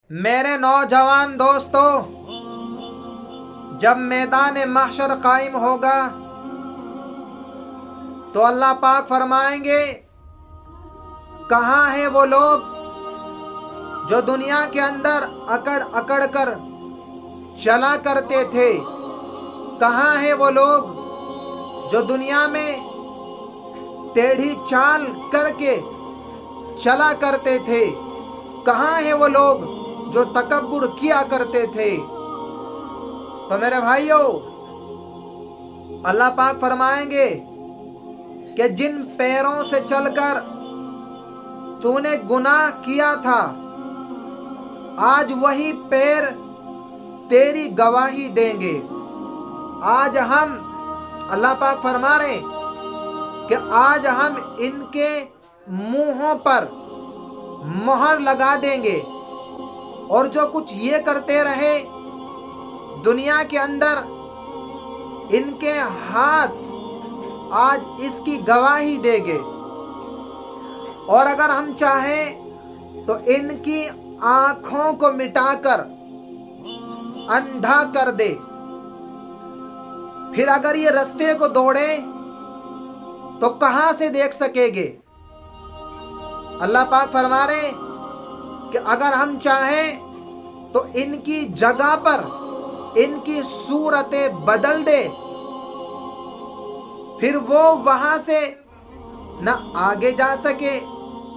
میرے نوجوان دوستو، جب میدان محشر قائم ہوگا تو اللہ پاک فرمائیں گے، کہاں ہیں وہ لوگ جو دنیا کے اندر اکڑ اکڑ کر چلا کرتے تھے؟ کہاں ہیں وہ لوگ جو دنیا میں ٹیڑھی چال کر کے چلا کرتے تھے؟ کہاں ہیں وہ لوگ جو تکبر کیا کرتے تھے؟ تو میرے بھائیوں، اللہ پاک فرمائیں گے کہ جن پیروں سے چل کر تو نے گناہ کیا تھا، آج وہی پیر تیری گواہی دیں گے۔ آج ہم، اللہ پاک فرما رہے ہیں کہ آج ہم ان کے منہوں پر مہر لگا دیں گے، اور جو کچھ یہ کرتے رہے دنیا کے اندر، ان کے ہاتھ آج اس کی گواہی دے گے۔ اور اگر ہم چاہیں تو ان کی آنکھوں کو مٹا کر اندھا کر دے، پھر اگر یہ رستے کو دوڑے تو کہاں سے دیکھ سکے گے؟ اللہ پاک فرما رہے کہ اگر ہم چاہیں تو ان کی جگہ پر ان کی صورتیں بدل دے، پھر وہ وہاں سے نہ آگے جا سکے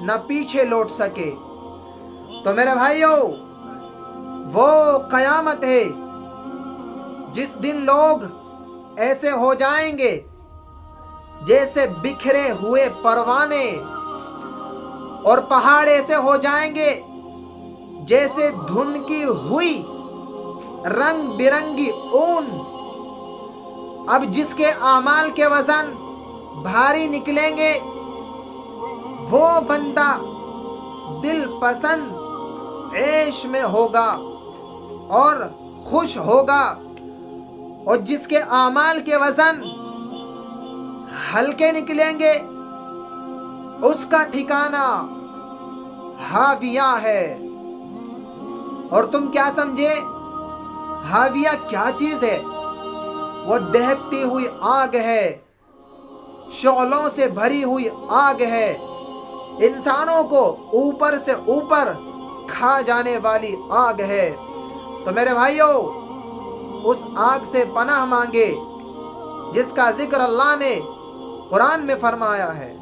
نہ پیچھے لوٹ سکے۔ تو میرے بھائیوں، وہ قیامت ہے جس دن لوگ ایسے ہو جائیں گے جیسے بکھرے ہوئے پروانے، اور پہاڑ ایسے ہو جائیں گے جیسے دھنکی ہوئی رنگ برنگی اون۔ اب جس کے اعمال کے وزن بھاری نکلیں گے، وہ بندہ دل پسند عیش میں ہوگا اور خوش ہوگا، اور جس کے اعمال کے وزن ہلکے نکلیں گے، اس کا ٹھکانہ ہاویہ ہے۔ اور تم کیا سمجھے ہاویہ کیا چیز ہے؟ وہ دہکتی ہوئی آگ ہے، شعلوں سے بھری ہوئی آگ ہے، انسانوں کو اوپر سے اوپر کھا جانے والی آگ ہے۔ تو میرے بھائیوں، اس آگ سے پناہ مانگے جس کا ذکر اللہ نے قرآن میں فرمایا ہے۔